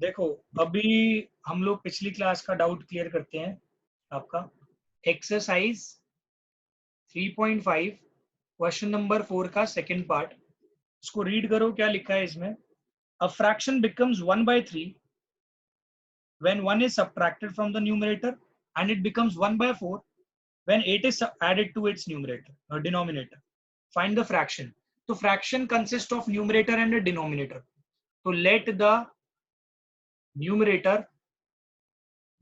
देखो, अभी हम लोग पिछली क्लास का डाउट क्लियर करते हैं आपका। एक्सरसाइज 3.5 क्वेश्चन नंबर 4 का सेकंड पार्ट, इसको रीड करो। क्या लिखा है इसमें? A fraction becomes 1/3 when 1 is subtracted from the numerator, and it becomes 1/4 when 8 is added to its numerator or denominator. Find the fraction. So fraction consists of numerator and a denominator. So let the numerator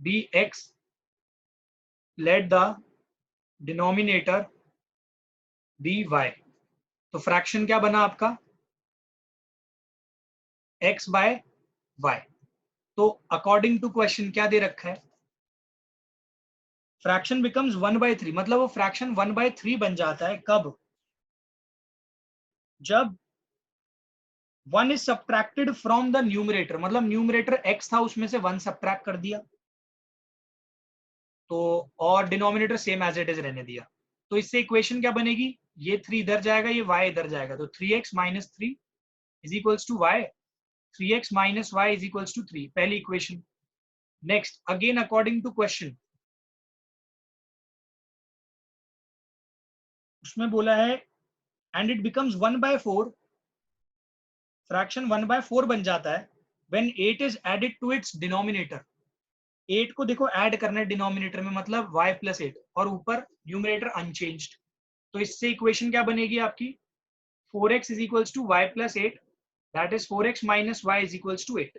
be x, let the denominator be y. तो fraction क्या बना आपका? x by y. तो according to question क्या दे रखा है? Fraction becomes 1/3, मतलब वो फ्रैक्शन 1/3 बन जाता है कब? जब 1 is subtracted from the numerator, मतलब न्यूमरेटर x था, उसमें से 1 सब्ट्रैक्ट कर दिया तो, और denominator same as it is रहने दिया। तो इससे इक्वेशन क्या बनेगी? ये 3 इधर जाएगा, ये y इधर जाएगा, तो 3x - 3 is equals to y। 3x - y is equals to 3, पहली equation. Next, again according to question, उसमें बोला है एंड इट बिकम्स 1/4, फ्रैक्शन 1/4 बन जाता है when 8 is added to its denominator. 8 को देखो ऐड करना है डिनोमिनेटर में, मतलब y + 8, और ऊपर न्यूमरेटर अनचेंज्ड। तो इससे इक्वेशन क्या बनेगी आपकी? 4x is equals to y + 8, that is 4x - y is equals to 8,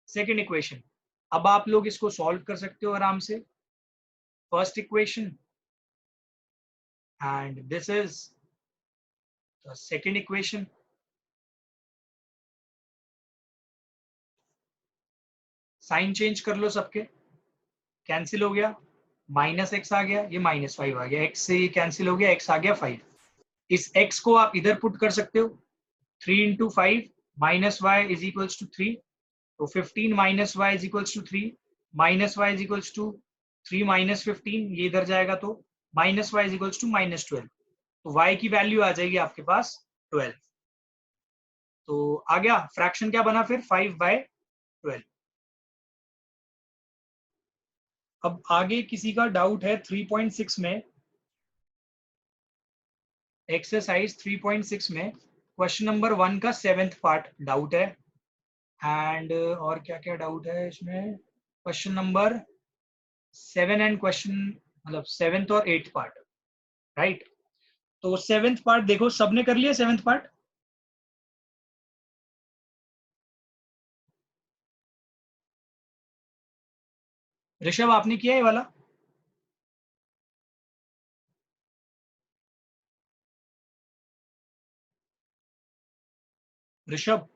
second equation. अब आप लोग इसको सॉल्व कर सकते हो आराम से। First equation and this is the second equation. Sign change कर लो सबके, कैंसिल हो गया, -x आ गया, ये -5 आ गया, x से ये कैंसिल हो गया, x आ गया 5। इस x को आप इधर पुट कर सकते हो, 3 × 5 - y इज इक्वल्स टू 3, तो 15 - y is equals to 3, -y is equals to 3 - 15, ये इधर जाएगा तो -y इज इक्वल्स टू -12, तो y की वैल्यू आ जाएगी आपके पास 12। तो आ गया फ्रैक्शन क्या बना फिर? 5/12। अब आगे किसी का डाउट है 3.6 में, एक्सरसाइज 3.6 में क्वेश्चन नंबर 1 का 7th पार्ट डाउट है। एंड और क्या क्या डाउट है इसमें? क्वेश्चन नंबर 7 एंड क्वेश्चन, मतलब 7th और 8th पार्ट, राइट? तो 7th पार्ट देखो, सबने कर लिया 7th पार्ट? ऋषभ, आपने किया ये वाला? Rishabh,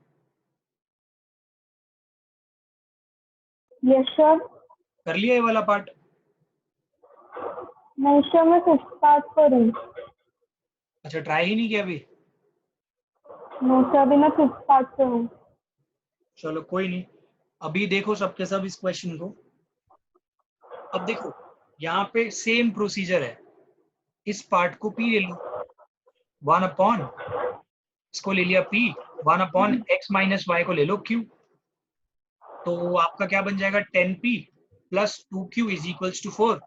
yes sir. कर लिया ये वाला पार्ट? नहीं सर, मैं 5th पार्ट पर हूँ। अच्छा, ट्राई ही नहीं किया अभी? नहीं सर, अभी मैं 5th पार्ट पर हूँ। चलो कोई नहीं, अभी देखो सबके सब इस क्वेश्चन को। अब देखो यहाँ पे सेम प्रोसीजर है, इस पार्ट को p ले लो, 1/, इसको ले लिया p, 1/x - y को ले लो q, तो आपका क्या बन जाएगा? 10p + 2q is equals to 4।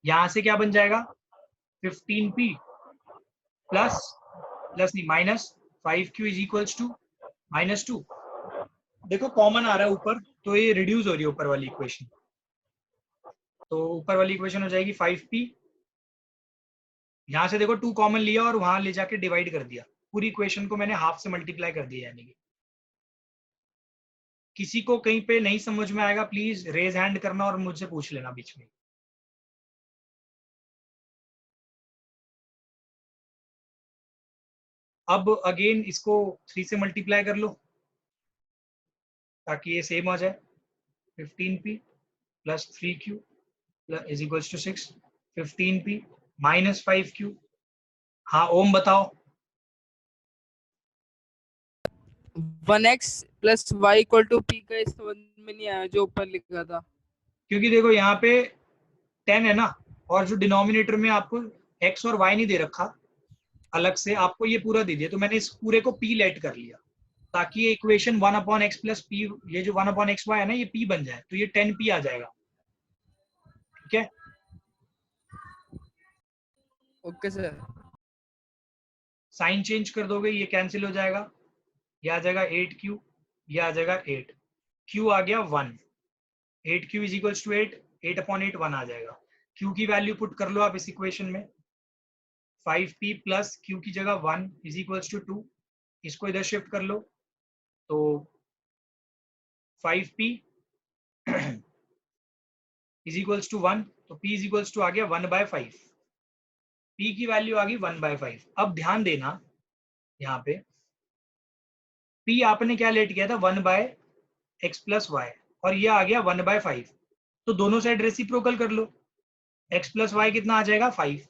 यहाँ से क्या बन जाएगा? 15p प्लस नहीं -5q इज इक्वल्स टू -2। देखो कॉमन आ रहा है ऊपर, तो ये रिड्यूस हो रही है ऊपर वाली इक्वेशन, तो ऊपर वाली इक्वेशन हो जाएगी 5p। यहाँ से देखो 2 कॉमन लिया और वहां ले जाके डिवाइड कर दिया, पूरी इक्वेशन को मैंने हाफ से मल्टीप्लाई कर दिया। यानी कि किसी को कहीं पे नहीं समझ में आएगा, प्लीज रेज हैंड करना और मुझसे पूछ लेना बीच में। अब अगेन इसको 3 से मल्टीप्लाई कर लो ताकि ये सेम आ जाए। 15p + 3q is equals to 6, 15p - 5q। हाँ ओम बताओ। 1x + y = p का इस समझ में नहीं आया जो ऊपर लिखा था। क्योंकि देखो यहाँ पे 10 है ना, और जो डिनोमिनेटर में आपको x और y नहीं दे रखा अलग से, आपको ये पूरा दे दिया, तो मैंने इस पूरे को p लेट कर लिया। ताकि ये इक्वेशन 1/x प्लस पी, ये जो 1/xy है ना, ये p बन जाए, तो ये 10p आ जाएगा। ठीक है, ओके सर। साइन चेंज कर दोगे, ये कैंसिल हो जाएगा, ये आ जाएगा 8q, ये आ जाएगा 8, q आ गया 1, 8q इज इक्वल्स टू 8, 8/8 1 आ जाएगा। q की वैल्यू पुट कर लो आप इस इक्वेशन में, 5p प्लस q की जगह 1 इज इक्वल्स टू 2, इसको इधर शिफ्ट कर लो, तो 5p इज इक्वल्स टू 1, तो p इज इक्वल्स टू आ गया 1/5, p की वैल्यू आ गई 1/5। अब ध्यान देना यहाँ पे p आपने क्या लेट किया था 1/x प्लस वाई, और ये आ गया 1/5, तो दोनों साइड रेसिप्रोकल कर लो, x प्लस वाई कितना आ जाएगा 5।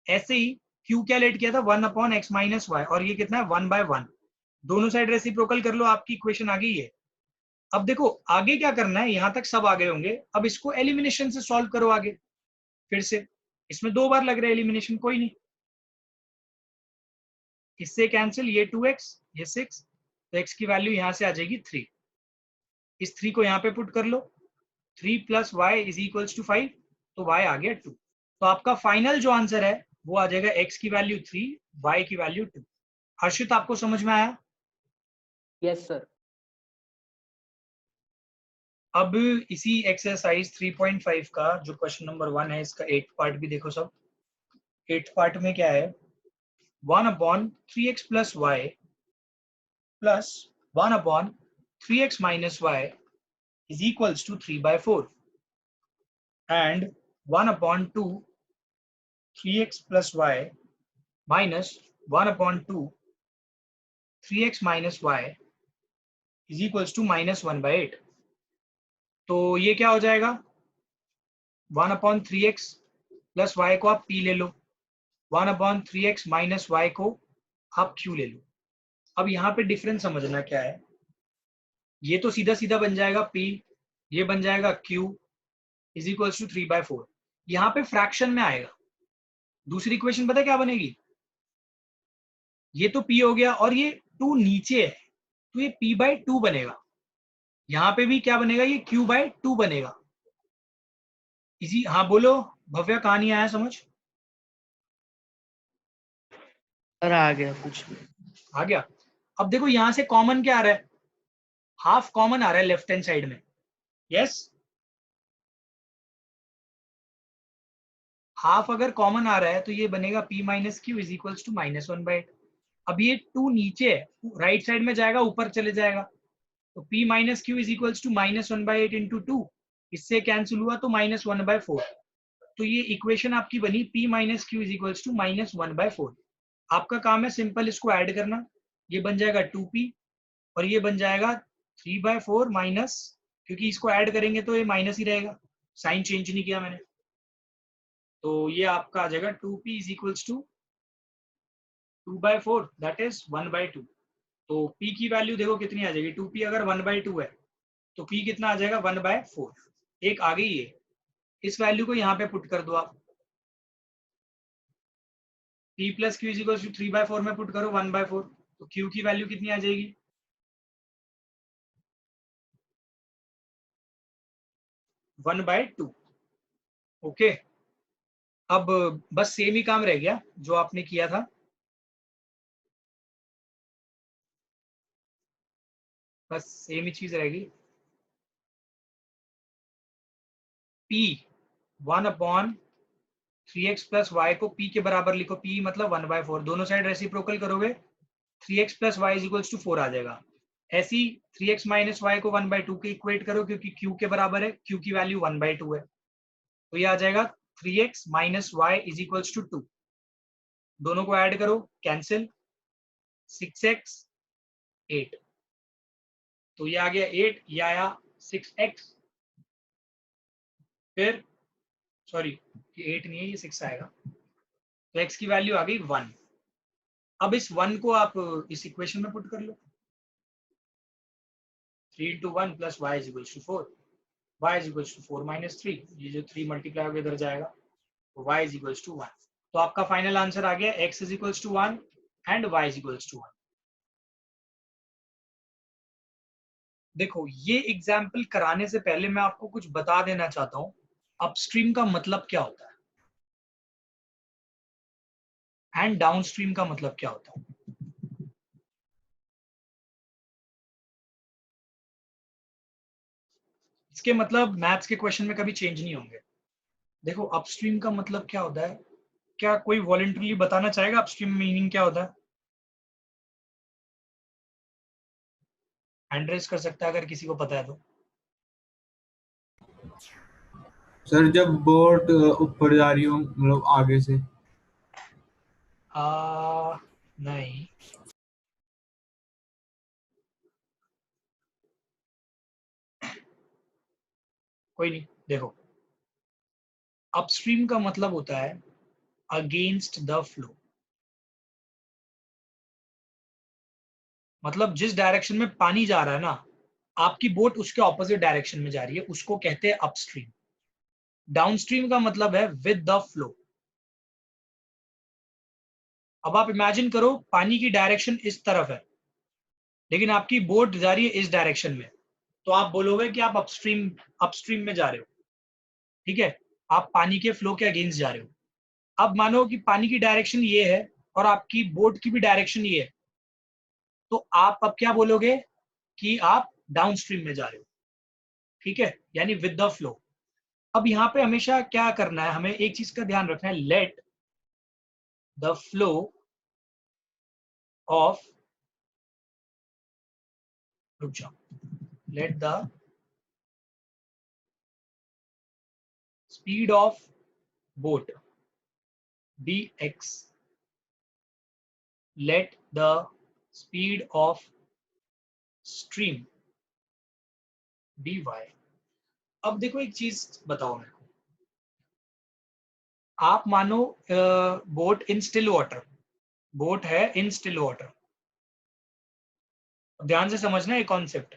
ऐसे ही q क्या लेट किया था 1/x माइनस वाई, और ये कितना है 1/1, दोनों साइड रेसिप्रोकल कर लो, आपकी इक्वेशन आ गई है। अब देखो आगे क्या करना है, यहां तक सब आ गए होंगे, अब इसको एलिमिनेशन से सॉल्व करो आगे, फिर से इसमें 2 बार लग रहा है एलिमिनेशन, कोई नहीं, इससे कैंसिल, ये 2x, ये 6, तो x की वैल्यू यहां से आ जाएगी 3, इस 3 को यहाँ पे पुट कर लो, 3 plus y is equals to 5, तो y आ गया 2, तो आपका फाइनल जो आंसर है वो आ जाएगा x की वैल्यू 3, y की वैल्यू 2। हर्षित आपको समझ में आया? Yes sir. अब इसी एक्सरसाइज 3.5 का जो क्वेश्चन नंबर 1 है, इसका 8th पार्ट भी देखो सब। 8th पार्ट में क्या है, 1/3x plus y plus 1/3x minus y is equals to 3/4 and 1/2 3x plus y minus 1/2 3x minus y is equals to -1/8। तो ये क्या हो जाएगा, 1/3x प्लस वाई को आप p ले लो, 1/3x माइनस वाई को आप q ले लो। अब यहाँ पे डिफरेंस समझना क्या है, ये तो सीधा सीधा बन जाएगा p, ये बन जाएगा q इज इक्वल्स टू 3/4, यहाँ पे फ्रैक्शन में आएगा। दूसरी इक्वेशन पता है क्या बनेगी, ये तो p हो गया और ये 2 नीचे है, तो ये p/2 बनेगा, यहाँ पे भी क्या बनेगा, ये q/2 बनेगा। इसी, हाँ बोलो भव्या, कहाँ नहीं आया समझ? सर आ गया कुछ। आ गया। अब देखो यहां से कॉमन क्या आ रहा है, हाफ कॉमन आ रहा है लेफ्ट हैंड साइड में, यस, हाफ अगर कॉमन आ रहा है तो ये बनेगा p minus q is equals to -1/8। अब ये 2 नीचे है, राइट साइड में जाएगा, ऊपर चले जाएगा, तो p minus q is equals to -1/8 into 2, इससे कैंसिल हुआ तो -1/4, तो ये इक्वेशन आपकी बनी p minus q is equals to -1/4। आपका काम है सिंपल इसको ऐड करना, ये बन जाएगा 2p और ये बन जाएगा 3/4 माइनस, क्योंकि इसको ऐड करेंगे तो ये माइनस ही रहेगा, साइन चेंज नहीं किया मैंने, तो ये आपका आ जाएगा 2p is equals to 2/4 that is 1/2। तो p की वैल्यू देखो कितनी आ जाएगी, 2p अगर 1/2 है तो p कितना आ जाएगा 1/4, एक आ गई है, इस वैल्यू को यहाँ पे पुट कर दो आप, p plus q is equals to 3/4 में पुट करो 1/4, तो q की वैल्यू कितनी आ जाएगी 1/2। ओके, अब बस सेम ही काम रह गया जो आपने किया था, बस सेम ही चीज रहेगी, p 1/3x प्लस वाई को p के बराबर लिखो, p मतलब 1/4, दोनों साइड रेसिप्रोकल करोगे 3x plus y is equals to 4 आ जाएगा। ऐसी 3x माइनस वाई को 1/2 के इक्वेट करो, क्योंकि q के बराबर है, q की वैल्यू 1/2 है, तो ये आ जाएगा 3x minus y is equals to 2, दोनों को ऐड करो, कैंसिल, 6x 8, तो ये आ गया 8, ये आया 6x, फिर सॉरी ये 8 नहीं है, ये 6 आएगा, तो x की वैल्यू आ गई 1। अब इस 1 को आप इस इक्वेशन में पुट कर लो, 3 into 1 plus y is equals to 4, y is equals to 4 minus 3, ये जो 3 मल्टीप्लाई होकर इधर जाएगा, तो y is equals to 1, तो आपका फाइनल आंसर आ गया x is equals to 1 and y is equals to 1। देखो ये एग्जाम्पल कराने से पहले मैं आपको कुछ बता देना चाहता हूं, अपस्ट्रीम का मतलब क्या होता है एंड डाउनस्ट्रीम का मतलब क्या होता है। इसके मतलब मैथ्स के क्वेश्चन में कभी चेंज नहीं होंगे। देखो अपस्ट्रीम का मतलब क्या होता है, क्या कोई वॉलंटरली बताना चाहेगा अपस्ट्रीम मीनिंग क्या होता है? हैंड रेज कर सकता है अगर किसी को पता है तो। सर जब बोट ऊपर जा रही हो मतलब आगे से। नहीं, कोई नहीं। देखो अपस्ट्रीम का मतलब होता है अगेंस्ट द फ्लो, मतलब जिस डायरेक्शन में पानी जा रहा है ना, आपकी बोट उसके ऑपोजिट डायरेक्शन में जा रही है, उसको कहते हैं अपस्ट्रीम। डाउनस्ट्रीम का मतलब है विद द फ्लो। अब आप इमेजिन करो पानी की डायरेक्शन इस तरफ है, लेकिन आपकी बोट जा रही है इस डायरेक्शन में, तो आप बोलोगे कि आप अपस्ट्रीम अपस्ट्रीम में जा रहे हो। ठीक है, आप पानी के फ्लो के अगेंस्ट जा रहे हो। अब मानो कि पानी की डायरेक्शन ये है और आपकी बोट की भी डायरेक्शन ये है, तो आप अब क्या बोलोगे कि आप डाउनस्ट्रीम में जा रहे हो। ठीक है, यानी विद द फ्लो। अब यहाँ पे हमेशा क्या करना है, हमें एक चीज का ध्यान रखना है, लेट द फ्लो ऑफ, रुक जाओ, let the speed of boat be x, let the speed of stream be y। अब देखो एक चीज बताओ मेरे को, आप मानो boat in still water, boat है इन स्टिल वाटर। ध्यान से समझना ये कॉन्सेप्ट।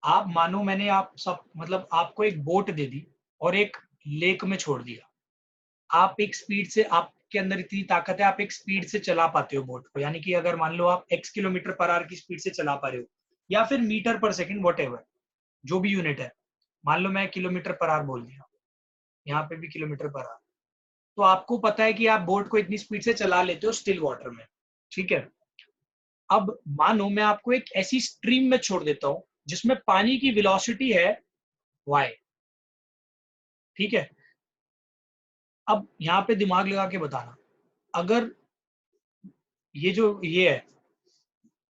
आप मानो मैंने आप सब मतलब आपको एक बोट दे दी और एक लेक में छोड़ दिया। आप एक स्पीड से, आपके अंदर इतनी ताकत है, आप एक स्पीड से चला पाते हो बोट को, यानी कि अगर मान लो आप x किलोमीटर पर आवर की स्पीड से चला पा रहे हो, या फिर मीटर पर सेकंड, वॉट जो भी यूनिट है। मान लो मैं किलोमीटर पर आवर बोल दिया, यहाँ पे भी किलोमीटर पर आवर, तो आपको पता है कि आप बोट को इतनी स्पीड से चला लेते हो स्टिल वाटर में। ठीक है, अब मानो मैं आपको एक ऐसी स्ट्रीम में छोड़ देता हूं जिसमें पानी की वेलोसिटी है y। ठीक है, अब यहाँ पे दिमाग लगा के बताना, अगर ये है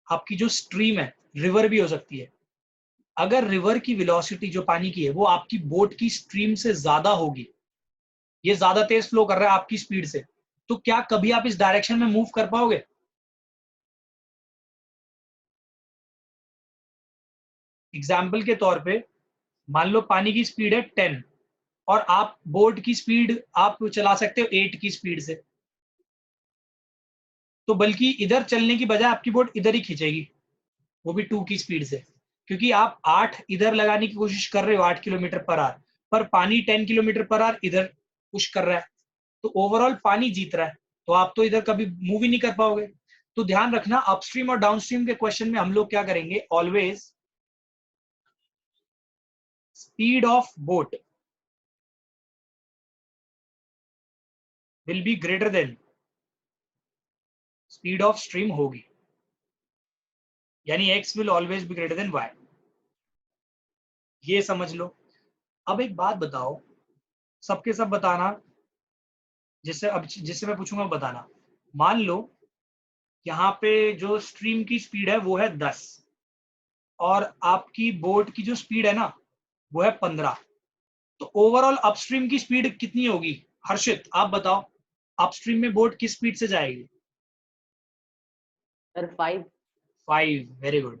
आपकी जो स्ट्रीम है, रिवर भी हो सकती है, अगर रिवर की वेलोसिटी जो पानी की है वो आपकी बोट की स्ट्रीम से ज्यादा होगी, ये ज्यादा तेज फ्लो कर रहा है आपकी स्पीड से, तो क्या कभी आप इस डायरेक्शन में मूव कर पाओगे? एग्जाम्पल के तौर पे मान लो पानी की स्पीड है 10 और आप बोट की स्पीड आप चला सकते हो 8 की स्पीड से, तो बल्कि इधर चलने की बजाय आपकी बोट इधर ही खींचेगी, वो भी 2 की स्पीड से, क्योंकि आप 8 इधर लगाने की कोशिश कर रहे हो 8 किलोमीटर पर आवर, पर पानी 10 किलोमीटर पर आवर इधर पुश कर रहा है, तो ओवरऑल पानी जीत रहा है, तो आप तो इधर कभी मूव ही नहीं कर पाओगे। तो ध्यान रखना अपस्ट्रीम और डाउनस्ट्रीम के क्वेश्चन में हम लोग क्या करेंगे, always speed of boat will be greater than speed of stream होगी, यानी x will always be greater than y। ये समझ लो। अब एक बात बताओ, सबके सब बताना, जिससे मैं पूछूंगा बताना। मान लो यहाँ पे जो स्ट्रीम की स्पीड है वो है 10 और आपकी बोट की जो स्पीड है ना वो है 15, तो ओवरऑल अपस्ट्रीम की स्पीड कितनी होगी? हर्षित आप बताओ, अपस्ट्रीम में बोट किस स्पीड से जाएगी? सर 5। 5, very good.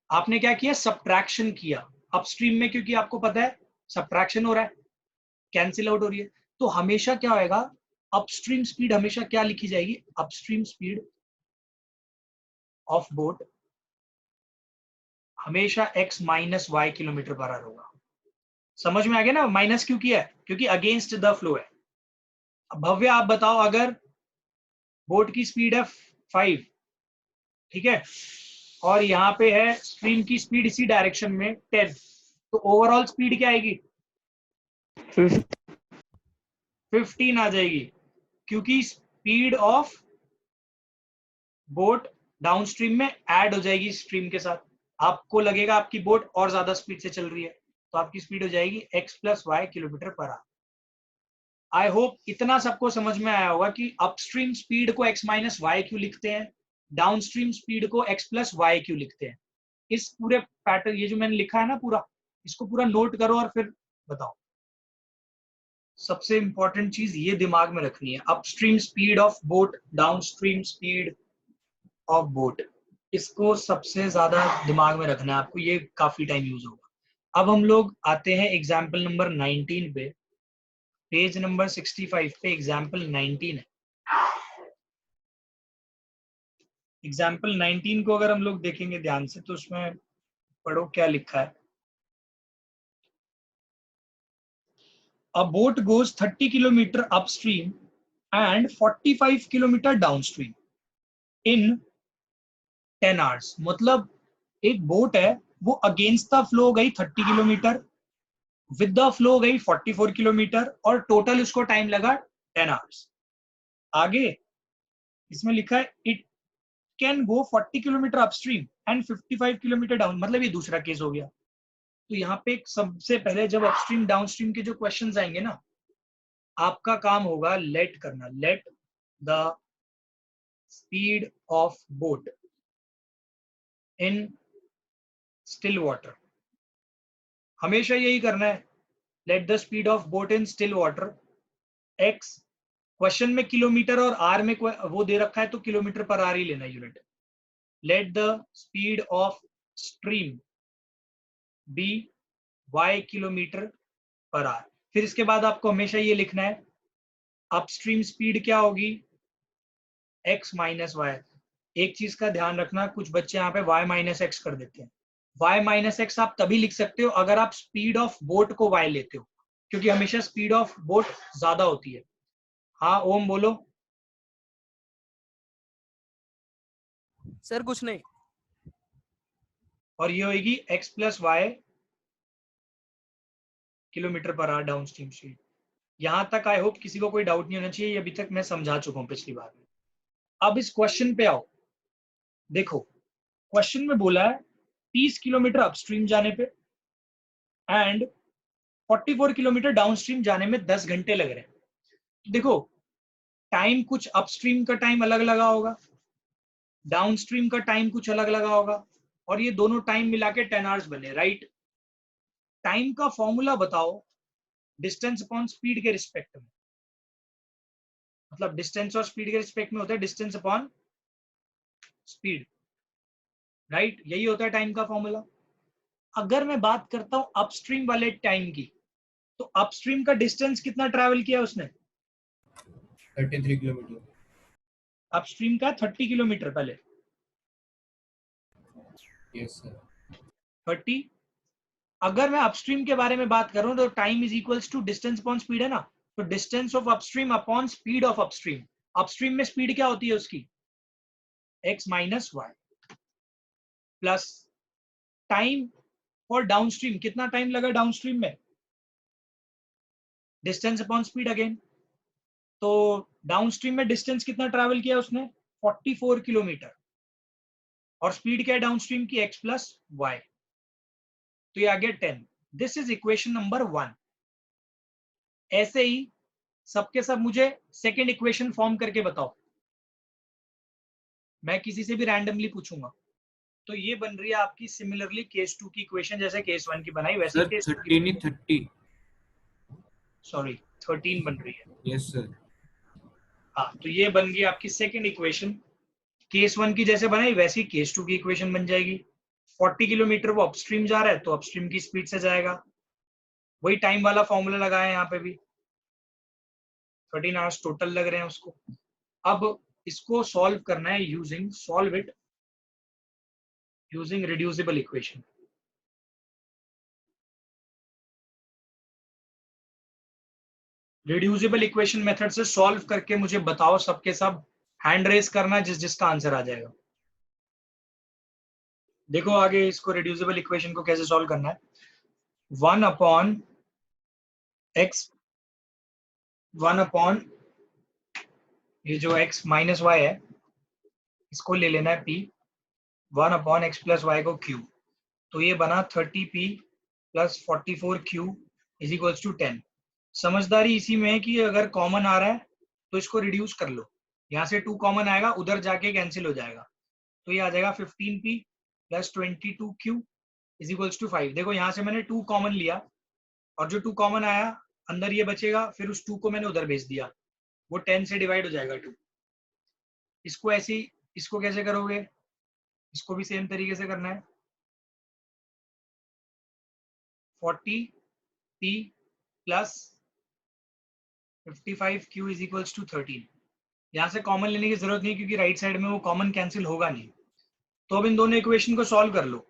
आपने क्या किया, सब्ट्रैक्शन किया अपस्ट्रीम में, क्योंकि आपको पता है सब्ट्रैक्शन हो रहा है, कैंसिल आउट हो रही है, तो हमेशा क्या होएगा, अपस्ट्रीम स्पीड हमेशा क्या लिखी जाएगी, अपस्ट्रीम स्पीड ऑफ बोट हमेशा x minus y kilometre per hour होगा। समझ में आ गया ना, माइनस क्यों किया है? क्योंकि अगेंस्ट द फ्लो है। अब भव्य आप बताओ, अगर बोट की स्पीड है 5, ठीक है, और यहाँ पे है स्ट्रीम की स्पीड इसी डायरेक्शन में 10, तो ओवरऑल स्पीड क्या आएगी? 15 आ जाएगी, क्योंकि स्पीड ऑफ बोट डाउनस्ट्रीम में ऐड हो जाएगी स्ट्रीम के साथ। आपको लगेगा आपकी बोट और ज्यादा स्पीड से चल रही है, तो आपकी स्पीड हो जाएगी x+y kilometre per our. I hope इतना सबको समझ में आया होगा कि अपस्ट्रीम स्पीड को x माइनस वाई क्यों लिखते हैं, डाउनस्ट्रीम स्पीड को x+y क्यों लिखते हैं। इस पूरे पैटर्न, ये जो मैंने लिखा है ना पूरा, इसको पूरा नोट करो और फिर बताओ। सबसे इंपॉर्टेंट चीज ये दिमाग में रखनी है, upstream speed of boat, downstream speed of boat, इसको सबसे ज्यादा दिमाग में रखना है आपको, ये काफी टाइम यूज होगा। अब हम लोग आते हैं एग्जाम्पल नंबर 19 पे, पेज नंबर 65 पे एग्जाम्पल 19 है। एग्जाम्पल 19 को अगर हम लोग देखेंगे ध्यान से तो उसमें पढ़ो क्या लिखा है। A boat goes 30 kilometer upstream and 45 kilometer downstream in 10 hours। मतलब एक बोट है वो अगेंस्ट द फ्लो गई 30 किलोमीटर, विद द फ्लो गई 44 किलोमीटर, और टोटल उसको टाइम लगा 10 आवर्स। आगे इसमें लिखा है it can go 40 kilometre upstream and 55 kilometre down, मतलब ये दूसरा केस हो गया। तो यहाँ पे सबसे पहले जब अपस्ट्रीम डाउनस्ट्रीम के जो क्वेश्चंस आएंगे ना, आपका काम होगा लेट करना, let the speed of boat in still water, हमेशा यही करना है, late the speed of boat in still water. X question में किलोमीटर और आर में वो दे रखा है तो किलोमीटर पर आर ही लेना unit. Let the speed of stream be y kilometre per hour. फिर इसके बाद आपको हमेशा ये लिखना है अपस्ट्रीम स्पीड क्या होगी, x माइनस वाई। एक चीज का ध्यान रखना, कुछ बच्चे यहाँ पे y माइनस एक्स कर देते हैं। y माइनस एक्स आप तभी लिख सकते हो अगर आप स्पीड ऑफ बोट को y लेते हो, क्योंकि हमेशा स्पीड ऑफ बोट ज्यादा होती है। हाँ ओम बोलो। सर कुछ नहीं। और ये होगी x+y kilometre per hour downstream speed. यहां तक आई होप किसी को कोई डाउट नहीं होना चाहिए, अभी तक मैं समझा चुका हूं पिछली बार में। अब इस क्वेश्चन पे आओ, देखो क्वेश्चन में बोला है 30 किलोमीटर अपस्ट्रीम जाने पे एंड 44 किलोमीटर डाउनस्ट्रीम जाने में 10 घंटे लग रहे हैं। देखो टाइम कुछ अपस्ट्रीम का टाइम अलग लगा होगा, डाउनस्ट्रीम का टाइम कुछ अलग लगा होगा, और ये दोनों टाइम मिला के 10 आवर्स बने, राइट। टाइम का फॉर्मूला बताओ डिस्टेंस अपॉन स्पीड के रिस्पेक्ट में, मतलब डिस्टेंस और स्पीड के रिस्पेक्ट में होता है डिस्टेंस अपॉन स्पीड, राइट, यही होता है टाइम का फॉर्मूला। अगर मैं बात करता हूं अपस्ट्रीम वाले टाइम की, तो अपस्ट्रीम का डिस्टेंस कितना ट्रैवल किया उसने, 33 किलोमीटर। अपस्ट्रीम का 30 किलोमीटर पहले, यस सर। 30। अगर मैं अपस्ट्रीम के बारे में बात करूं तो time is equals to distance upon speed है ना, तो distance of upstream upon speed of upstream. Upstream में स्पीड क्या होती है उसकी, x minus y, plus time for downstream, कितना टाइम लगा डाउनस्ट्रीम में, डिस्टेंस अपॉन स्पीड अगेन। तो डाउनस्ट्रीम में डिस्टेंस कितना ट्रैवल किया उसने, 44 किलोमीटर, और स्पीड क्या है डाउनस्ट्रीम की, x+y, तो ये आ गया 10। This is equation number 1। ऐसे ही सबके सब मुझे सेकेंड इक्वेशन फॉर्म करके बताओ, मैं किसी से भी रैंडमली पूछूंगा। तो ये बन रही है आपकी सिमिलरली केस 2 की इक्वेशन, जैसे केस 1 की बनाई वैसे सर केस 13 नहीं 30। सॉरी 13 बन रही है। Yes sir. हाँ तो ये बन गई आपकी सेकेंड इक्वेशन, केस 1 की जैसे बनाई वैसे ही केस 2 की इक्वेशन बन जाएगी। 40 किलोमीटर वो अपस्ट्रीम जा रहा है तो अपस्ट्रीम की स्पीड से जाएगा, वही टाइम वाला फॉर्मूला लगाया है यहाँ पे भी, 13 आवर्स टोटल लग रहे हैं उसको। अब इसको सॉल्व करना है using, solve it using reducible equation. Reducible equation method से सॉल्व करके मुझे बताओ, सबके सब हैंड रेस करना जिस जिसका आंसर आ जाएगा। देखो आगे इसको रिड्यूसिबल इक्वेशन को कैसे सॉल्व करना है। 1/x 1/, ये जो x माइनस वाई है इसको ले लेना है p, 1/x प्लस वाई को q, तो ये बना 30p plus 44q is equals to 10। समझदारी इसी में है कि अगर कॉमन आ रहा है तो इसको रिड्यूस कर लो, यहाँ से 2 कॉमन आएगा, उधर जाके कैंसिल हो जाएगा, तो ये आ जाएगा 15p plus 22q is equals to 5। देखो यहाँ से मैंने 2 कॉमन लिया और जो 2 कॉमन आया अंदर ये बचेगा, फिर उस 2 को मैंने उधर भेज दिया, वो 10 से डिवाइड हो जाएगा 2। इसको ऐसे ही, इसको कैसे करोगे, इसको भी सेम तरीके से करना है। 40p plus 55q is equals to 13। यहाँ से कॉमन लेने की जरूरत नहीं क्योंकि राइट साइड में वो कॉमन कैंसिल होगा नहीं। तो अब इन दोनों इक्वेशन को सॉल्व कर लो।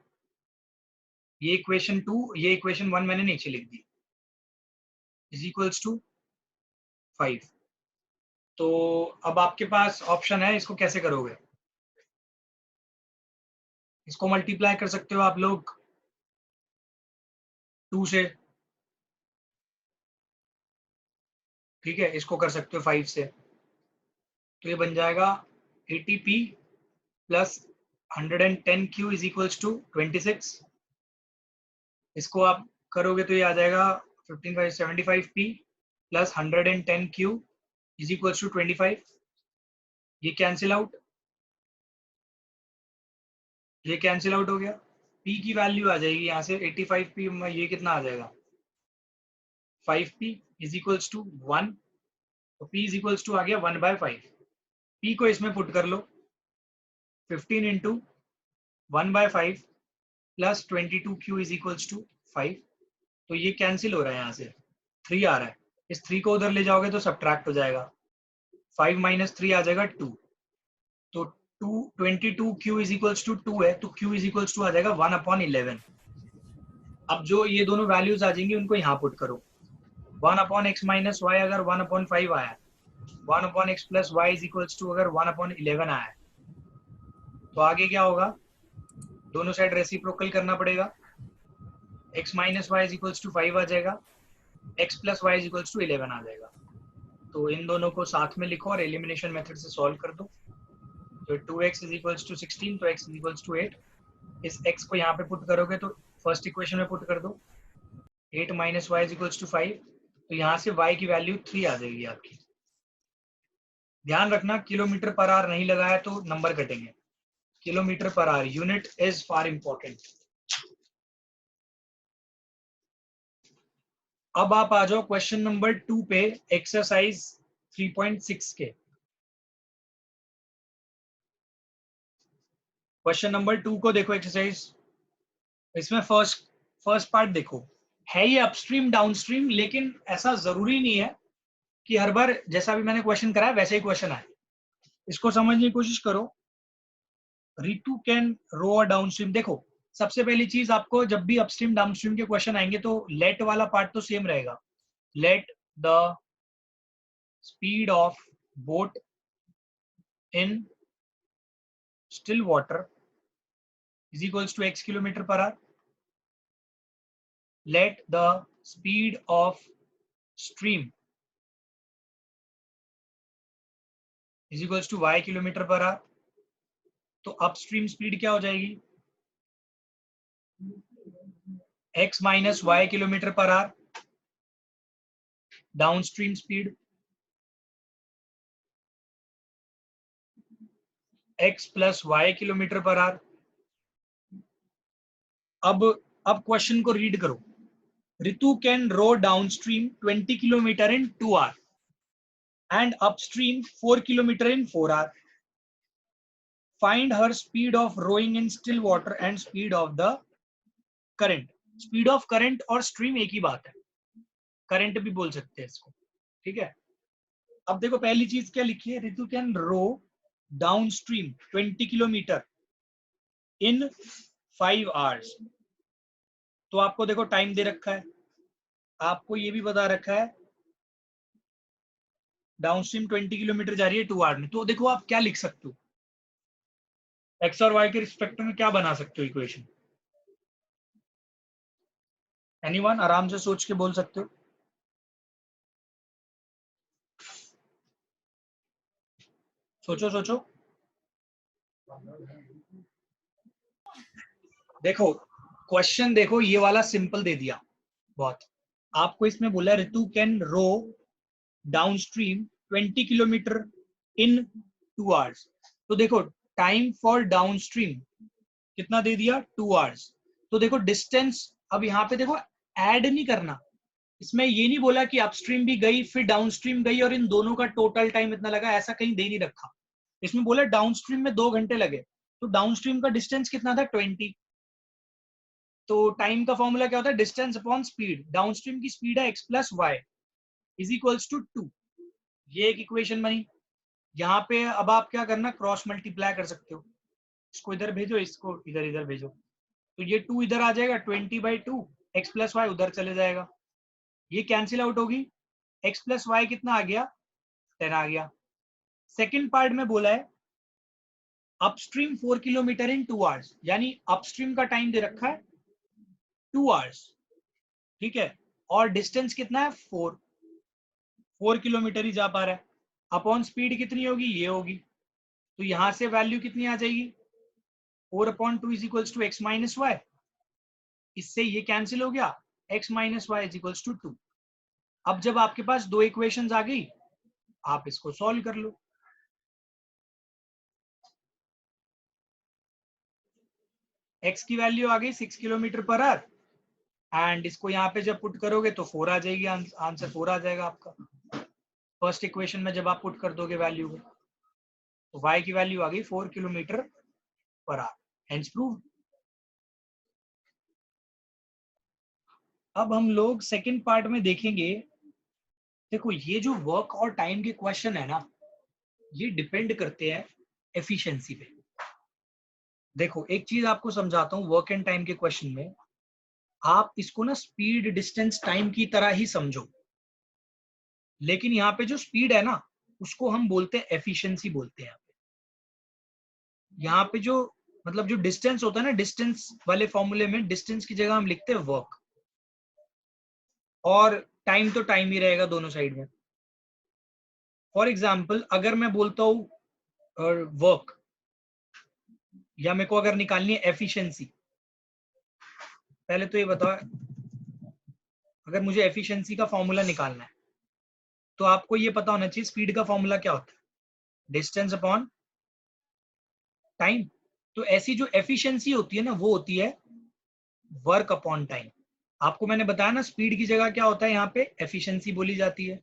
ये इक्वेशन 2, ये इक्वेशन 1 मैंने नीचे लिख दी, इज इक्वल्स टू 5। तो अब आपके पास ऑप्शन है, इसको कैसे करोगे। इसको मल्टीप्लाई कर सकते हो आप लोग 2 से, ठीक है, इसको कर सकते हो 5 से, तो ये बन जाएगा 80p plus 110q is equals to 26। इसको आप करोगे तो ये आ जाएगा 75p plus 110q is equals to 25। ये कैंसिल आउट, ये कैंसिल आउट हो गया, p की वैल्यू आ जाएगी यहाँ से 85p में, ये कितना आ जाएगा 5p इज इक्वल्स टू 1, तो p इज इक्वल्स टू आ गया 1/5। p को इसमें पुट कर लो, 15 into 1/5 plus 22q is equals to 5, तो ये कैंसिल हो रहा है, यहाँ से 3 आ रहा है, इस 3 को उधर ले जाओगे तो सब्ट्रैक्ट हो जाएगा, 5 माइनस 3 आ जाएगा 2, तो 22q इज इक्वल्स टू 2 है, तो q इज इक्वल्स टू आ जाएगा 1/11। अब जो ये दोनों वैल्यूज आ जाएंगी उनको यहाँ पुट करो, 1/x माइनस वाई अगर 1/5 आया, 1/x plus y is equals to अगर 1/11 आया, तो आगे क्या होगा, दोनों साइड रेसिप्रोकल करना पड़ेगा, x minus y is equals to 5 आ जाएगा, x plus y is equals to 11 आ जाएगा। तो इन दोनों को साथ में लिखो और एलिमिनेशन मेथड से सॉल्व कर दो, तो 2x इज इक्वल्स टू 16, तो x इज इक्वल्स टू 8। इस x को यहाँ पे पुट करोगे तो फर्स्ट इक्वेशन में पुट कर दो, 8 minus y is equals to 5, तो यहाँ से y की वैल्यू 3 आ जाएगी आपकी। ध्यान रखना किलोमीटर पर आवर नहीं लगाया तो नंबर कटेंगे, kilometre per our, unit is far important. अब आप आ जाओ क्वेश्चन नंबर 2 पे, एक्सरसाइज 3.6 के। क्वेश्चन नंबर 2 को देखो एक्सरसाइज, इसमें फर्स्ट पार्ट देखो, है ये अपस्ट्रीम डाउनस्ट्रीम, लेकिन ऐसा जरूरी नहीं है कि हर बार जैसा भी मैंने क्वेश्चन कराया वैसे ही क्वेश्चन आए। इसको समझने की कोशिश करो। रितु कैन रो डाउनस्ट्रीम, देखो सबसे पहली चीज आपको जब भी अपस्ट्रीम डाउनस्ट्रीम के क्वेश्चन आएंगे तो लेट वाला पार्ट तो सेम रहेगा, late the speed of boat in still water is equals to x kilometer per hour. Let the speed of stream is equals to y kilometer per hour. तो upstream speed क्या हो जाएगी, x minus y kilometre per hour, downstream speed x plus y kilometre per hour. अब question को read करो, Ritu can row downstream 20 kilometre in 2 hour and upstream 4 kilometre in 4 hour. Find her speed of rowing in still water and speed of the current. Speed of current और stream एक ही बात है, current भी बोल सकते हैं इसको, ठीक है। अब देखो पहली चीज क्या लिखी है, Ritu can row downstream 20 kilometre in 5 hours. तो आपको देखो टाइम दे रखा है, आपको ये भी बता रखा है डाउनस्ट्रीम 20 किलोमीटर जा रही है 2 आवर में, तो देखो आप क्या लिख सकते हो, एक्स और वाई के रिस्पेक्ट में क्या बना सकते हो इक्वेशन? एनीवन आराम से सोच के बोल सकते हो। सोचो सोचो। देखो क्वेश्चन देखो, ये वाला सिंपल दे दिया बहुत। आपको इसमें बोला Ritu can row downstream 20 kilometre in 2 hours. तो देखो टाइम फॉर डाउनस्ट्रीम कितना दे दिया, 2 आवर्स। तो देखो डिस्टेंस, अब यहाँ पे देखो ऐड नहीं करना, इसमें ये नहीं बोला कि अपस्ट्रीम भी गई फिर डाउनस्ट्रीम गई और इन दोनों का टोटल टाइम इतना लगा, ऐसा कहीं दे नहीं रखा। इसमें बोला डाउनस्ट्रीम में 2 घंटे लगे, तो डाउनस्ट्रीम का डिस्टेंस कितना था, 20। तो टाइम का फॉर्मूला क्या होता है, डिस्टेंस अपॉन स्पीड। डाउनस्ट्रीम की स्पीड है x plus y is equals to 2। ये एक इक्वेशन बनी। यहाँ पे अब आप क्या करना, क्रॉस मल्टीप्लाई कर सकते हो, इसको इधर भेजो, इसको इधर इधर भेजो, तो ये 2 इधर आ जाएगा, 20/2 x प्लस वाई उधर चले जाएगा, ये कैंसिल आउट होगी, x प्लस वाई कितना आ गया, 10 आ गया। सेकेंड पार्ट में बोला है अपस्ट्रीम 4 किलोमीटर इन 2 आवर्स, यानी अपस्ट्रीम का टाइम दे रखा है 2 आवर्स, ठीक है, और डिस्टेंस कितना है 4 किलोमीटर ही जा पा रहा है। अपॉन स्पीड कितनी होगी, ये होगी, तो यहां से वैल्यू कितनी आ जाएगी, 4/2 is equals to x minus y. इससे ये कैंसिल हो गया, x minus y is equals to 2। अब जब आपके पास 2 इक्वेशंस आ गई, आप इसको सॉल्व कर लो। x की वैल्यू आ गई 6 किलोमीटर पर आवर, एंड इसको यहाँ पे जब पुट करोगे तो 4 आ जाएगी, आंसर 4 आ जाएगा आपका। फर्स्ट इक्वेशन में जब आप पुट कर दोगे वैल्यू को, तो y की वैल्यू आ गई 4 kilometre per our, hence proved. अब हम लोग सेकंड पार्ट में देखेंगे। देखो ये जो वर्क और टाइम के क्वेश्चन है ना, ये डिपेंड करते हैं एफिशिएंसी पे। देखो एक चीज आपको समझाता हूँ, वर्क एंड टाइम के क्वेश्चन में आप इसको ना स्पीड डिस्टेंस टाइम की तरह ही समझो, लेकिन यहाँ पे जो स्पीड है ना, उसको हम बोलते हैं एफिशिएंसी बोलते हैं। यहाँ पे जो मतलब जो डिस्टेंस होता है ना, डिस्टेंस वाले फॉर्मूले में डिस्टेंस की जगह हम लिखते हैं वर्क, और टाइम तो टाइम ही रहेगा दोनों साइड में। फॉर एग्जाम्पल अगर मैं बोलता हूँ वर्क, या मेरे को अगर निकालनी है एफिशिएंसी, पहले तो ये बताओ, अगर मुझे एफिशिएंसी का फॉर्मूला निकालना है तो आपको ये पता होना चाहिए स्पीड का फॉर्मूला क्या होता है, डिस्टेंस अपॉन टाइम। तो ऐसी जो एफिशिएंसी होती है ना, वो होती है वर्क अपॉन टाइम। आपको मैंने बताया ना, स्पीड की जगह क्या होता है, यहाँ पे एफिशिएंसी बोली जाती है,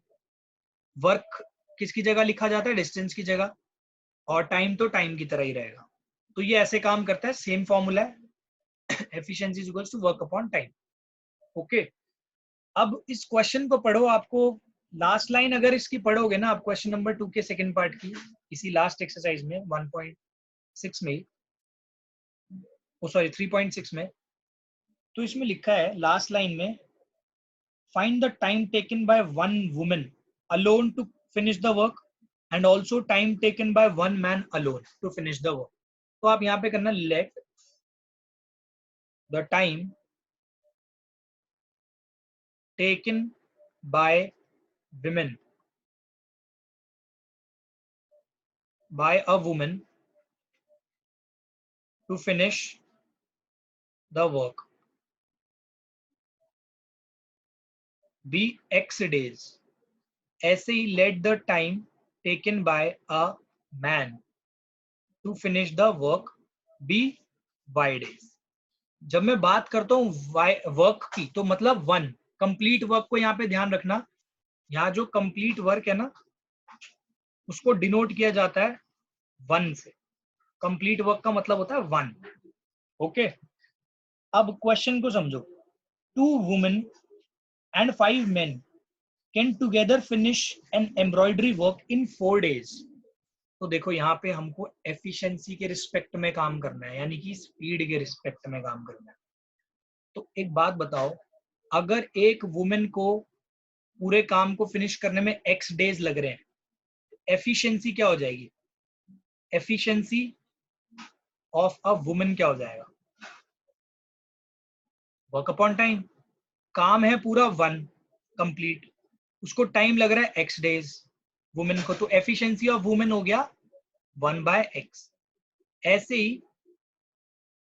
वर्क किसकी जगह लिखा जाता है, डिस्टेंस की जगह, और टाइम तो टाइम की तरह ही रहेगा। तो ये ऐसे काम करता है, सेम फॉर्मूला है, efficiency is equals to work upon time. Okay, अब इस क्वेश्चन को पढ़ो। आपको लास्ट लाइन अगर इसकी पढ़ोगे ना आप, क्वेश्चन नंबर 2 के सेकंड पार्ट की, इसी लास्ट एक्सरसाइज में 1.6 में, ओ सॉरी 3.6 में, तो इसमें लिखा है लास्ट लाइन में, find the time taken by one woman alone to finish the work and also time taken by one man alone to finish the work. तो आप यहाँ पे करना, let the time taken by women by a woman to finish the work be x days। ऐसे ही let the time taken by a man to finish the work be y days। जब मैं बात करता हूँ वर्क की, तो मतलब one complete work को यहाँ पे ध्यान रखना, यहाँ जो कंप्लीट वर्क है ना, उसको डिनोट किया जाता है वन से। कंप्लीट वर्क का मतलब होता है वन। ओके, अब क्वेश्चन को समझो। 2 women and 5 men can together finish an embroidery work in 4 days। तो देखो यहाँ पे हमको एफिशिएंसी के रिस्पेक्ट में काम करना है, यानी कि स्पीड के रिस्पेक्ट में काम करना है। तो एक बात बताओ, अगर एक वुमेन को पूरे काम को फिनिश करने में x डेज लग रहे हैं, एफिशिएंसी क्या हो जाएगी, एफिशिएंसी ऑफ अ वुमेन क्या हो जाएगा? Work upon time. काम है पूरा 1 कंप्लीट, उसको टाइम लग रहा है x डेज वुमेन को, तो एफिशिएंसी ऑफ वुमेन हो गया 1/x। ऐसे ही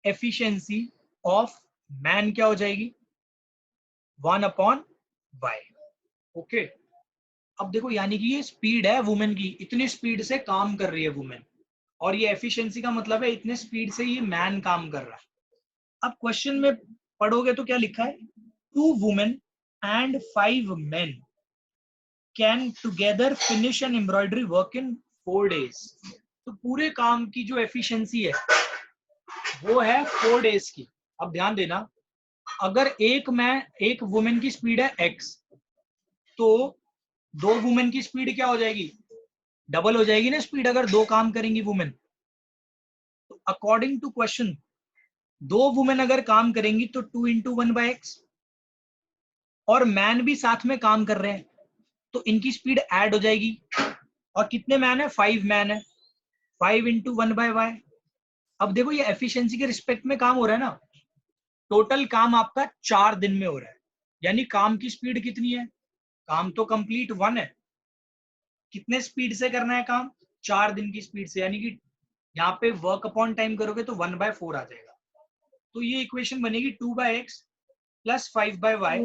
एफिशिएंसी ऑफ मैन क्या हो जाएगी? 1/y। ओके, अब देखो यानी कि ये स्पीड है वुमेन की, इतनी स्पीड से काम कर रही है वुमेन, और ये एफिशिएंसी का मतलब है इतने स्पीड से ये मैन काम कर रहा है। अब क्वेश्चन में पढ़ोगे तो क्या लिखा है? 2 women and 5 men can together finish an embroidery work in 4 days। तो पूरे काम की जो एफिशिएंसी है वो है 4 days की। अब ध्यान देना, अगर एक वुमेन की स्पीड है x, तो 2 वुमेन की स्पीड क्या हो जाएगी? डबल हो जाएगी ना स्पीड, अगर 2 काम करेंगी वुमेन। तो अकॉर्डिंग टू क्वेश्चन 2 वुमेन अगर काम करेंगी तो 2 into 1/x, और मैन भी साथ में काम कर रहे हैं तो इनकी स्पीड ऐड हो जाएगी। और कितने मैन है? 5 मैन है, 5 into 1/y। अब देखो ये एफिशिएंसी के रिस्पेक्ट में काम हो रहा है ना, टोटल काम आपका 4 दिन में हो रहा है, यानी काम की स्पीड कितनी है? काम तो कंप्लीट 1 है, कितने स्पीड से करना है काम? 4 दिन की स्पीड से, यानी कि यहाँ पे वर्क अपॉन टाइम करोगे तो 1/4 आ जाएगा। तो ये इक्वेशन बनेगी 2/x plus 5/y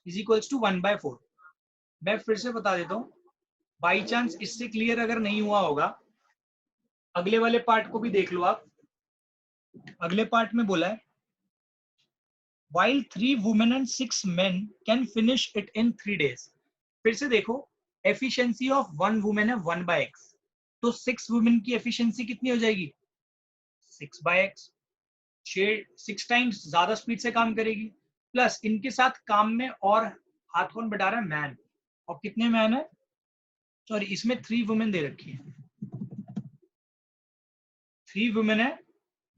is equals to 1/4। मैं फिर से बता देता हूँ, बाई चांस इससे क्लियर अगर नहीं हुआ होगा, अगले वाले पार्ट को भी देख लो आप। अगले पार्ट में बोला है while 3 women and 6 men can finish it in 3 days। फिर से देखो, एफिशिएंसी ऑफ 1 वुमेन है 1/x, तो 6 वुमेन की एफिशिएंसी कितनी हो जाएगी? 6/x। 6 टाइम्स ज्यादा स्पीड से काम करेगी, प्लस इनके साथ काम में और हाथ कौन बटा रहा है? मैन। और कितने मैन है? सॉरी, इसमें 3 वुमेन दे रखी है, 3 वुमेन है,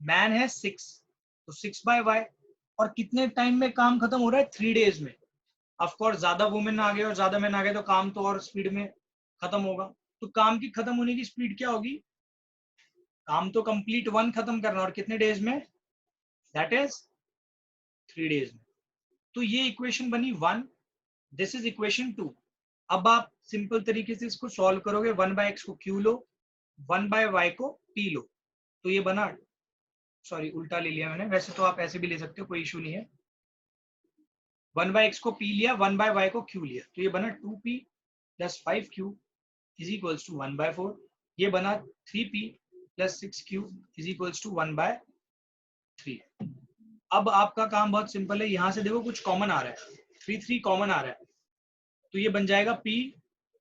मैन है 6, तो 6/y। और कितने टाइम में काम खत्म हो रहा है? 3 डेज में। ऑफ कोर्स ज्यादा वुमेन आ गए और ज्यादा मैन आ गए तो काम तो और स्पीड में खत्म होगा। तो काम की खत्म होने की स्पीड क्या होगी? काम तो कंप्लीट 1 खत्म करना, और कितने डेज में? दैट इज 3 डेज में। तो ये इक्वेशन बनी 1, दिस इज इक्वेशन 2। अब आप सिंपल तरीके से इसको सॉल्व करोगे, 1/x को q लो, 1/y को p लो, तो ये बना, सॉरी उल्टा ले लिया मैंने, वैसे तो आप ऐसे भी ले सकते हो, कोई इशू नहीं है। 1/x को p लिया, 1/y को q लिया, तो ये बना 2p plus 5q is equals to 1/4। ये बना 3p plus 6q is equals to 1/3। अब आपका काम बहुत सिंपल है, यहां से देखो कुछ कॉमन आ रहा है, 3 कॉमन आ रहा है, तो ये बन जाएगा p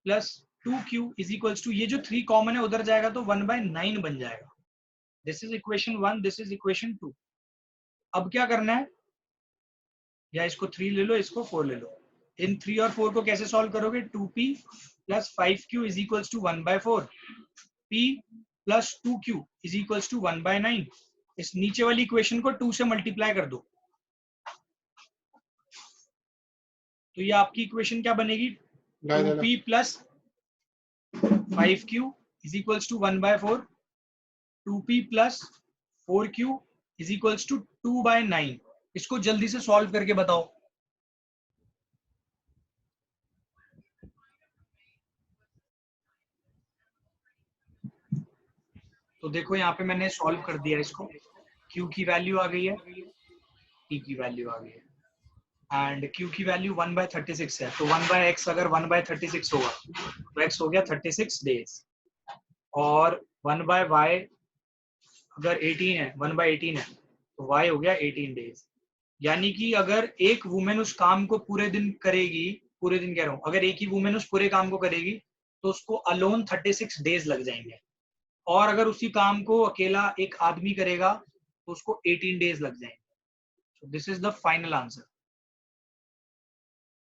plus 2q is equals to, ये जो 3 कॉमन है उधर जाएगा तो 1/9 बन जाएगा। This is equation 1, this is equation 2। अब क्या करना है, या इसको 3 ले लो, इसको 4 ले लो। इन 3 और 4 को कैसे सॉल्व करोगे? 2p plus 5q is equals to 1/4, p plus 2q is equals to 1/9। इस नीचे वाली इक्वेशन को 2 से मल्टीप्लाई कर दो, तो ये आपकी इक्वेशन क्या बनेगी? 2p plus 5q is equals to 1/4, 2p plus 4q is equals to 2/9। इसको जल्दी से सॉल्व करके बताओ। तो देखो यहाँ पे मैंने सॉल्व कर दिया इसको, q की वैल्यू आ गई है, p की वैल्यू आ गई है, एंड q की वैल्यू 1/36 है, तो 1/x अगर 1/36 होगा तो x हो गया 36 डेज, और 1/y अगर 18 है, 1/18 है, तो y हो गया 18 डेज। यानी कि अगर एक वुमेन उस काम को पूरे दिन करेगी, पूरे दिन कह रहा हूँ, अगर एक ही वुमेन उस पूरे काम को करेगी तो उसको अलोन 36 डेज लग जाएंगे, और अगर उसी काम को अकेला एक आदमी करेगा तो उसको 18 डेज लग जाएंगे। So this is the final answer.